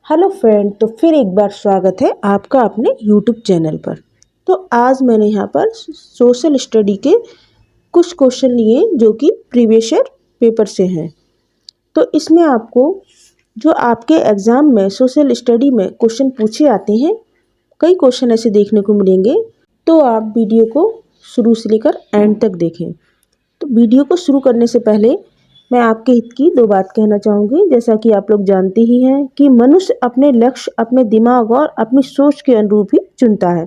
Hello friend, तो फिर एक बार स्वागत है आपका अपने यूट्यूब चैनल पर। तो आज मैंने यहाँ पर सोशल स्टडी के कुछ क्वेश्चन लिए जो कि प्रीवियस ईयर पेपर से हैं। तो इसमें आपको जो आपके एग्ज़ाम में सोशल स्टडी में क्वेश्चन पूछे आते हैं, कई क्वेश्चन ऐसे देखने को मिलेंगे। तो आप वीडियो को शुरू से लेकर एंड तक देखें। तो वीडियो को शुरू करने से पहले मैं आपके हित की दो बात कहना चाहूँगी। जैसा कि आप लोग जानते ही हैं कि मनुष्य अपने लक्ष्य अपने दिमाग और अपनी सोच के अनुरूप ही चुनता है।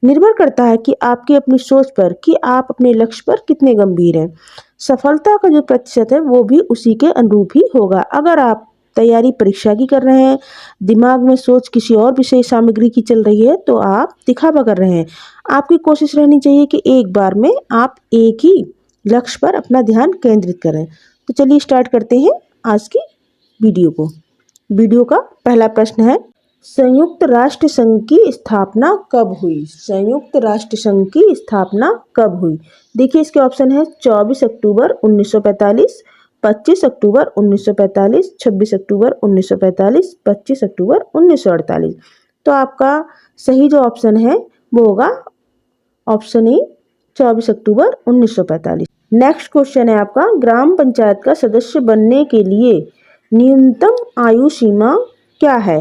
निर्भर करता है कि आपकी अपनी सोच पर कि आप अपने लक्ष्य पर कितने गंभीर हैं। सफलता का जो प्रतिशत है वो भी उसी के अनुरूप ही होगा। अगर आप तैयारी परीक्षा की कर रहे हैं, दिमाग में सोच किसी और विषय सामग्री की चल रही है, तो आप दिखावा कर रहे हैं। आपकी कोशिश रहनी चाहिए कि एक बार में आप एक ही लक्ष्य पर अपना ध्यान केंद्रित करें। तो चलिए स्टार्ट करते हैं आज की वीडियो को। वीडियो का पहला प्रश्न है, संयुक्त राष्ट्र संघ की स्थापना कब हुई? संयुक्त राष्ट्र संघ की स्थापना कब हुई? देखिए इसके ऑप्शन है 24 अक्टूबर 1945, 25 अक्टूबर 1945, 26 अक्टूबर 1945, 25 अक्टूबर 1948। तो आपका सही जो ऑप्शन है वो होगा option A 24 October 1945। Next question है आपका, ग्राम पंचायत का सदस्य बनने के लिए न्यूनतम आयु सीमा क्या है?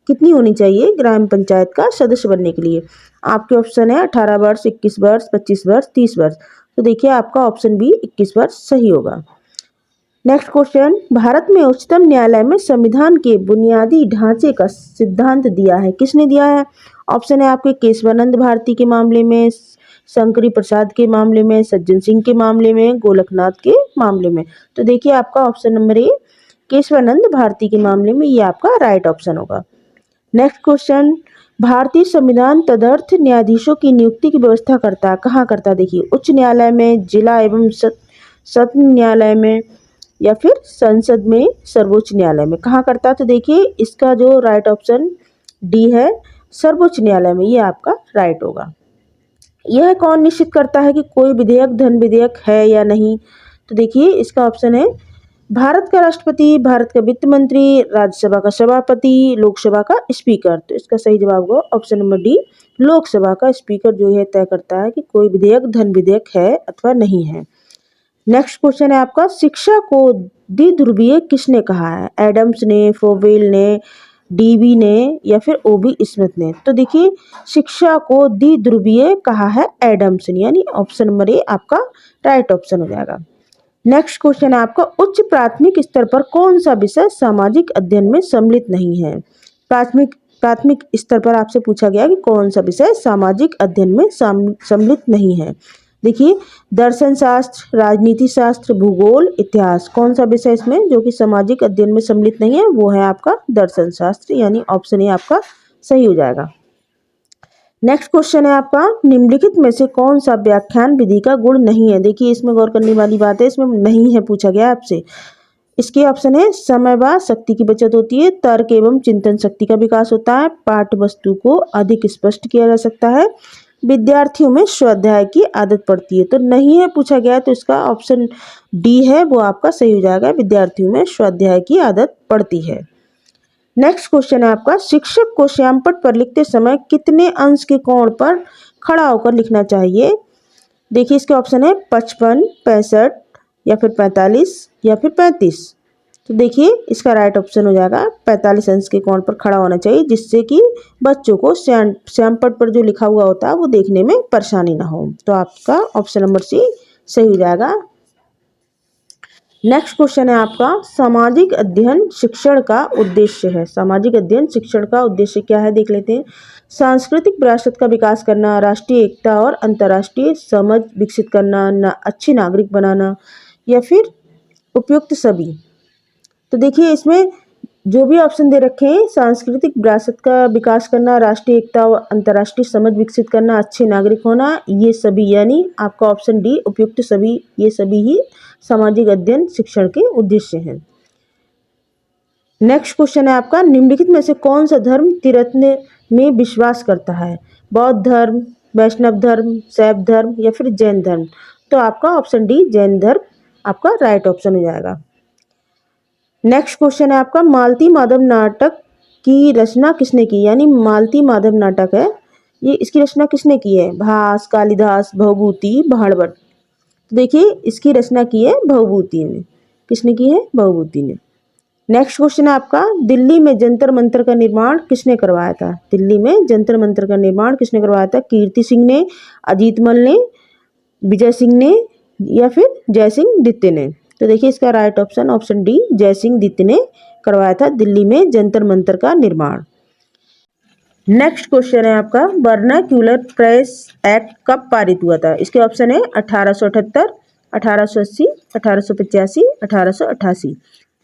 कितनी होनी चाहिए ग्राम पंचायत का सदस्य बनने के लिए? आपके ऑप्शन है 18 वर्ष, 21 वर्ष, 25 वर्ष, 30 वर्ष। तो देखिए आपका ऑप्शन बी 21 वर्ष सही होगा। नेक्स्ट क्वेश्चन, भारत में उच्चतम न्यायालय में संविधान के बुनियादी ढांचे का सिद्धांत दिया है, किसने दिया है? ऑप्शन है आपके केशवानंद भारती के मामले में, शंकरी प्रसाद के मामले में, सज्जन सिंह के मामले में, गोलकनाथ के मामले में। तो देखिए आपका option number A Keshavananda Bharati के मामले में, ये आपका राइट ऑप्शन होगा। नेक्स्ट क्वेश्चन, भारतीय संविधान तदर्थ न्यायाधीशों की नियुक्ति की व्यवस्था करता है, कहाँ करता है? देखिए उच्च न्यायालय में, जिला एवं सत्र न्यायालय में, या फिर संसद में, सर्वोच्च न्यायालय में, कहाँ करता है? तो देखिए इसका जो राइट ऑप्शन डी है, सर्वोच्च न्यायालय में, ये आपका राइट होगा। यह कौन निश्चित करता है कि कोई विधेयक धन विधेयक है या नहीं? तो देखिए इसका ऑप्शन है भारत का राष्ट्रपति, भारत का वित्त मंत्री, राज्यसभा का सभापति, लोकसभा का स्पीकर। तो इसका सही जवाब होगा ऑप्शन नंबर डी, लोकसभा का स्पीकर जो है तय करता है कि कोई विधेयक धन विधेयक है अथवा नहीं है। नेक्स्ट क्वेश्चन है आपका, शिक्षा को द्विध्रुवीय किसने कहा है? एडम्स ने, फोवेल ने, डीबी ने, या फिर ओबी स्मिथ ने? तो देखिए शिक्षा को द्विध्रुवीय कहा है एडम्स ने, यानी ऑप्शन नंबर ए आपका राइट ऑप्शन हो जाएगा। नेक्स्ट क्वेश्चन है आपका, उच्च प्राथमिक स्तर पर कौन सा विषय सामाजिक अध्ययन में सम्मिलित नहीं है? प्राथमिक स्तर पर आपसे पूछा गया कि कौन सा विषय सामाजिक अध्ययन में सम्मिलित नहीं है। देखिए दर्शन शास्त्र, राजनीति शास्त्र, भूगोल, इतिहास, कौन सा विषय इसमें जो कि सामाजिक अध्ययन में सम्मिलित नहीं है? वो है आपका दर्शन शास्त्र, यानी ऑप्शन ए आपका सही हो जाएगा। नेक्स्ट क्वेश्चन है आपका, निम्नलिखित में से कौन सा व्याख्यान विधि का गुण नहीं है? देखिए इसमें गौर करने वाली बात है, इसमें नहीं है पूछा गया आपसे। इसके ऑप्शन है समय व शक्ति की बचत होती है, तर्क एवं चिंतन शक्ति का विकास होता है, पाठ्य वस्तु को अधिक स्पष्ट किया जा सकता है, विद्यार्थियों में स्वाध्याय की आदत पड़ती है। तो नहीं है पूछा गया, तो इसका ऑप्शन डी है वो आपका सही हो जाएगा, विद्यार्थियों में स्वाध्याय की आदत पड़ती है। नेक्स्ट क्वेश्चन है आपका, शिक्षक को श्यामपट्ट पर लिखते समय कितने अंश के कोण पर खड़ा होकर लिखना चाहिए? देखिए इसके ऑप्शन है 55, 65, या फिर 45, या फिर 35। तो देखिए इसका राइट ऑप्शन हो जाएगा 45 अंश के कोण पर खड़ा होना चाहिए, जिससे कि बच्चों को श्यामपट्ट पर जो लिखा हुआ होता है वो देखने में परेशानी ना हो। तो आपका ऑप्शन नंबर सी सही हो जाएगा। नेक्स्ट क्वेश्चन है आपका, सामाजिक अध्ययन शिक्षण का उद्देश्य है। सामाजिक अध्ययन शिक्षण का उद्देश्य क्या है देख लेते हैं। सांस्कृतिक विरासत का विकास करना, राष्ट्रीय एकता और अंतर्राष्ट्रीय समझ विकसित करना, अच्छी नागरिक बनाना, या फिर उपयुक्त सभी। तो देखिए इसमें जो भी ऑप्शन दे रखे हैं, सांस्कृतिक विरासत का विकास करना, राष्ट्रीय एकता और अंतर्राष्ट्रीय समझ विकसित करना, अच्छे नागरिक होना, ये सभी, यानी आपका ऑप्शन डी उपयुक्त सभी, ये सभी ही सामाजिक अध्ययन शिक्षण के उद्देश्य हैं। नेक्स्ट क्वेश्चन है आपका, निम्नलिखित में से कौन सा धर्म त्रिरत्न में विश्वास करता है? बौद्ध धर्म, वैष्णव धर्म, शैव धर्म, या फिर जैन धर्म? तो आपका ऑप्शन डी जैन धर्म आपका राइट ऑप्शन हो जाएगा। नेक्स्ट क्वेश्चन है आपका, मालती माधव नाटक की रचना किसने की, यानी मालती माधव नाटक है ये, इसकी रचना किसने की है, भास, कालिदास, भवभूति, भाणभट्ट। तो देखिए इसकी रचना की है भवभूति ने। किसने की है, भवभूति ने। नेक्स्ट क्वेश्चन है आपका, दिल्ली में जंतर मंतर का निर्माण किसने करवाया था, दिल्ली में जंतर मंतर का निर्माण किसने करवाया था, कीर्ति सिंह ने, अजीत मल ने, विजय सिंह ने, या फिर जय सिंह द्वितीय ने। तो देखिए इसका राइट ऑप्शन ऑप्शन डी जय सिंह द्वितीय ने करवाया था दिल्ली में जंतर मंतर का निर्माण। नेक्स्ट क्वेश्चन है आपका, वर्नाक्यूलर प्रेस एक्ट कब पारित हुआ था, इसके ऑप्शन है 1878, 1880, 1885, 1888।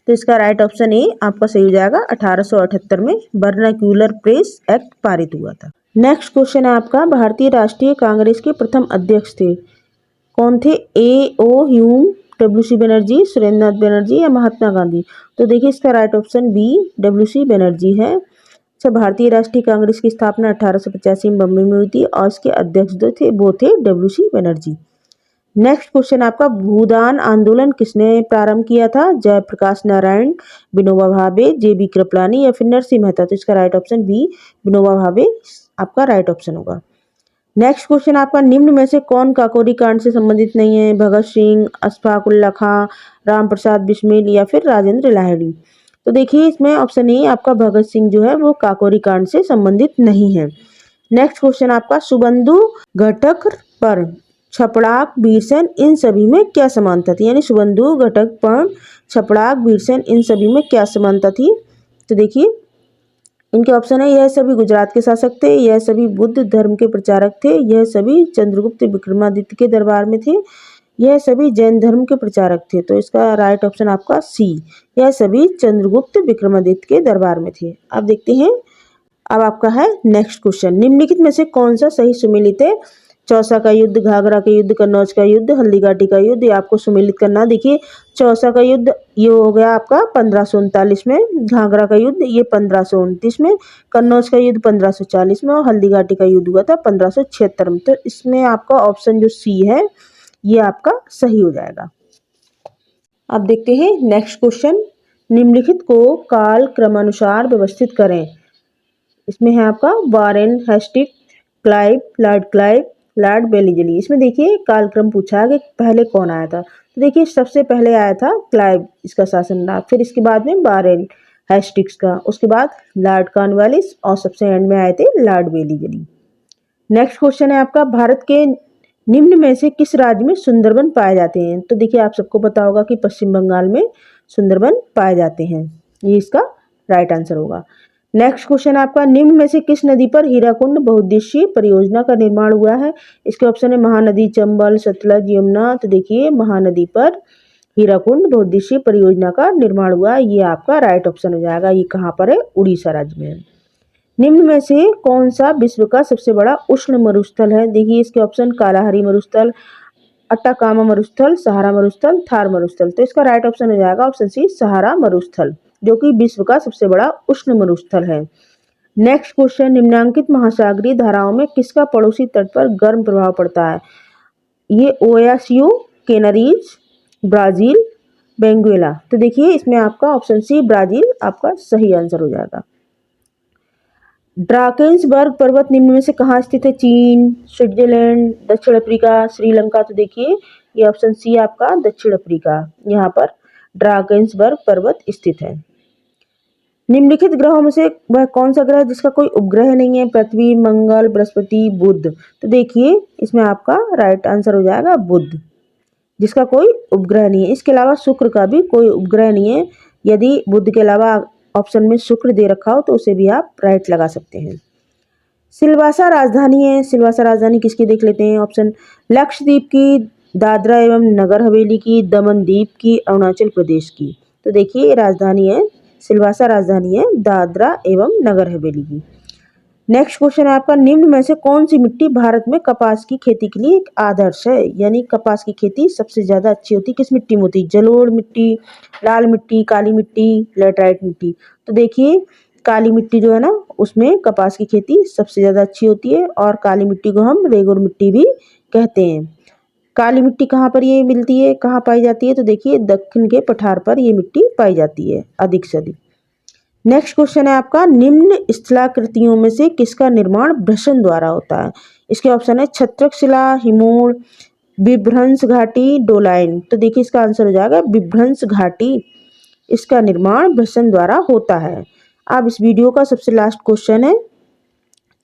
तो इसका राइट ऑप्शन ए आपका सही हो जाएगा, 1878 में वर्नाक्यूलर प्रेस एक्ट पारित हुआ था। नेक्स्ट क्वेश्चन है आपका, भारतीय राष्ट्रीय कांग्रेस के प्रथम अध्यक्ष थे, कौन थे, A O Hume, W C Banerjee, Surendra Nath Banerjee या महात्मा गांधी। तो देखिए इसका right option B W C Banerjee है। अच्छा, भारतीय राष्ट्रीय कांग्रेस की स्थापना 1885 में बम्बई में हुई थी और इसके अध्यक्ष जो थे वो थे W C Banerjee. Next question आपका, भूदान आंदोलन किसने प्रारंभ किया था, जयप्रकाश नारायण, विनोबा भावे, जे बी कृपलानी या फिर नरसिंह मेहता। तो इसका right option B Vinoba Bhave आपका राइट ऑप्शन होगा। नेक्स्ट क्वेश्चन आपका, निम्न में से कौन काकोरी कांड से संबंधित नहीं है, भगत सिंह, अशफाक उल्ला खां, राम प्रसाद बिस्मिल या फिर राजेंद्र लाहिड़ी। तो देखिए इसमें ऑप्शन ए आपका भगत सिंह जो है वो काकोरी कांड से संबंधित नहीं है। नेक्स्ट क्वेश्चन आपका, सुबंधु घटक पर छपड़ाक बीरसेन इन सभी में क्या समानता थी, यानी सुबंधु घटक पर छपड़ाक बीरसेन इन सभी में क्या समानता थी। तो देखिए इनके ऑप्शन है, यह सभी गुजरात के शासक थे, यह सभी बुद्ध धर्म के प्रचारक थे, यह सभी चंद्रगुप्त विक्रमादित्य के दरबार में थे, यह सभी जैन धर्म के प्रचारक थे। तो इसका राइट ऑप्शन आपका सी, यह सभी चंद्रगुप्त विक्रमादित्य के दरबार में थे। अब देखते हैं, अब आपका है नेक्स्ट क्वेश्चन, निम्नलिखित में से कौन सा सही सुमेलित है, चौसा का युद्ध, घाघरा का युद्ध, कन्नौज का युद्ध, हल्दीघाटी का युद्ध, ये आपको सुमेलित करना। देखिए चौसा का युद्ध ये हो गया आपका 1539 में, घाघरा का युद्ध ये 1529 में, कन्नौज का युद्ध 1540 में और हल्दीघाटी का युद्ध हुआ था 1576 में। तो इसमें आपका ऑप्शन जो सी है ये आपका सही हो जाएगा। अब देखते हैं नेक्स्ट क्वेश्चन, निम्नलिखित को काल क्रमानुसार व्यवस्थित करें। इसमें है आपका Warren Hastings, Clive, Lord Wellesley. इसमें देखिए कालक्रम पूछा है कि पहले कौन आया था। तो देखिए सबसे पहले आया था क्लाइव, इसका शासन रहा, फिर इसके बाद में वारेन हेस्टिंग्स का, उसके बाद लॉर्ड कॉर्नवालिस और सबसे एंड में आए थे लॉर्ड वेलेस्ली। नेक्स्ट क्वेश्चन है आपका, भारत के निम्न में से किस राज्य में सुंदरबन पाए जाते हैं। तो देखिए आप सबको पता होगा कि पश्चिम बंगाल में सुंदरबन पाए जाते हैं, ये इसका राइट आंसर होगा। नेक्स्ट क्वेश्चन आपका, निम्न में से किस नदी पर हीराकुंड बहुउद्देशीय परियोजना का निर्माण हुआ है। इसके ऑप्शन है महानदी, चंबल, सतलज, यमुना। तो देखिए महानदी पर हीराकुंड बहुउद्देशीय परियोजना का निर्माण हुआ है, ये आपका राइट ऑप्शन हो जाएगा। ये कहाँ पर है, उड़ीसा राज्य में है। निम्न में से कौन सा विश्व का सबसे बड़ा उष्ण मरुस्थल है। देखिए इसके ऑप्शन कालाहारी मरुस्थल, अट्टाकामा मरुस्थल, सहारा मरुस्थल, थार मरुस्थल। तो इसका राइट ऑप्शन हो जाएगा ऑप्शन सी सहारा मरुस्थल, जो कि विश्व का सबसे बड़ा उष्ण मरुस्थल है। नेक्स्ट क्वेश्चन, निम्नांकित महासागरीय धाराओं में किसका पड़ोसी तट पर गर्म प्रभाव पड़ता है। ये ओयासियो, कैनरीज, ब्राजील, वेनेजुएला। तो देखिए इसमें आपका ऑप्शन सी ब्राजील आपका सही आंसर हो जाएगा। ड्राकेंसबर्ग पर्वत निम्न में से कहाँ स्थित है, चीन, स्विट्जरलैंड, दक्षिण अफ्रीका, श्रीलंका। तो देखिए ये ऑप्शन सी आपका दक्षिण अफ्रीका, यहाँ पर ड्राकेंसबर्ग पर्वत स्थित है। निम्नलिखित ग्रहों में से वह कौन सा ग्रह जिसका कोई उपग्रह नहीं है, पृथ्वी, मंगल, बृहस्पति, बुध। तो देखिए इसमें आपका राइट आंसर हो जाएगा बुध, जिसका कोई उपग्रह नहीं है। इसके अलावा शुक्र का भी कोई उपग्रह नहीं है, यदि बुध के अलावा ऑप्शन में शुक्र दे रखा हो तो उसे भी आप राइट लगा सकते हैं। सिलवासा राजधानी है, सिलवासा राजधानी किसकी देख लेते हैं। ऑप्शन लक्षद्वीप की, दादरा एवं नगर हवेली की, दमन द्वीप की, अरुणाचल प्रदेश की। तो देखिए राजधानी है सिलवासा, राजधानी है दादरा एवं नगर हवेली की। नेक्स्ट क्वेश्चन है आपका, निम्न में से कौन सी मिट्टी भारत में कपास की खेती के लिए एक आदर्श है, यानी कपास की खेती सबसे ज्यादा अच्छी होती किस मिट्टी में होती, जलोढ़ मिट्टी, लाल मिट्टी, काली मिट्टी, लेटराइट मिट्टी। तो देखिए काली मिट्टी जो है ना उसमें कपास की खेती सबसे ज्यादा अच्छी होती है, और काली मिट्टी को हम रेगुर मिट्टी भी कहते हैं। काली मिट्टी कहाँ पर ये मिलती है, कहाँ पाई जाती है। तो देखिए दक्षिण के पठार पर ये मिट्टी पाई जाती है अधिक से अधिक। नेक्स्ट क्वेश्चन है आपका, निम्न स्थलाकृतियों में से किसका निर्माण भ्रसन द्वारा होता है? इसके ऑप्शन है छत्रक शिला, हिमोड़, बिभ्रंश घाटी, डोलाइन। तो देखिए इसका आंसर हो जाएगा बिभ्रंश घाटी, इसका निर्माण भ्रसन द्वारा होता है। अब इस वीडियो का सबसे लास्ट क्वेश्चन है,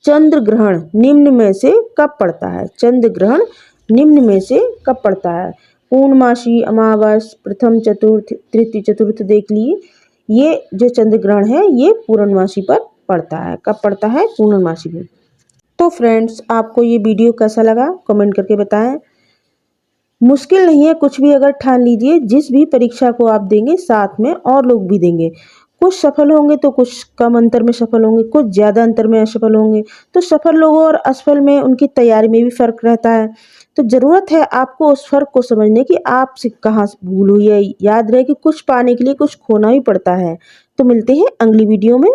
चंद्र ग्रहण निम्न में से कब पड़ता है? चंद्र ग्रहण निम्न में से कब पड़ता है? पूर्णमासी, अमावस, प्रथम चतुर्थ, तृतीय चतुर्थ देख लिए। ये जो चंद्र ग्रहण है ये पूर्णमासी पर पड़ता है। कब पड़ता है? पूर्णमासी में। तो फ्रेंड्स, आपको ये वीडियो कैसा लगा कमेंट करके बताएं। मुश्किल नहीं है कुछ भी, अगर ठान लीजिए जिस भी परीक्षा को आप देंगे साथ में और लोग भी देंगे। कुछ सफल होंगे तो कुछ कम अंतर में सफल होंगे, कुछ ज़्यादा अंतर में असफल होंगे। तो सफल लोगों और असफल में उनकी तैयारी में भी फ़र्क रहता है। तो ज़रूरत है आपको उस फ़र्क को समझने की आपसे कहाँ से भूल हुई है। याद रहे कि कुछ पाने के लिए कुछ खोना भी पड़ता है। तो मिलते हैं अगली वीडियो में।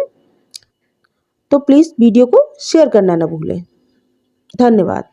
तो प्लीज़ वीडियो को शेयर करना ना भूलें। धन्यवाद।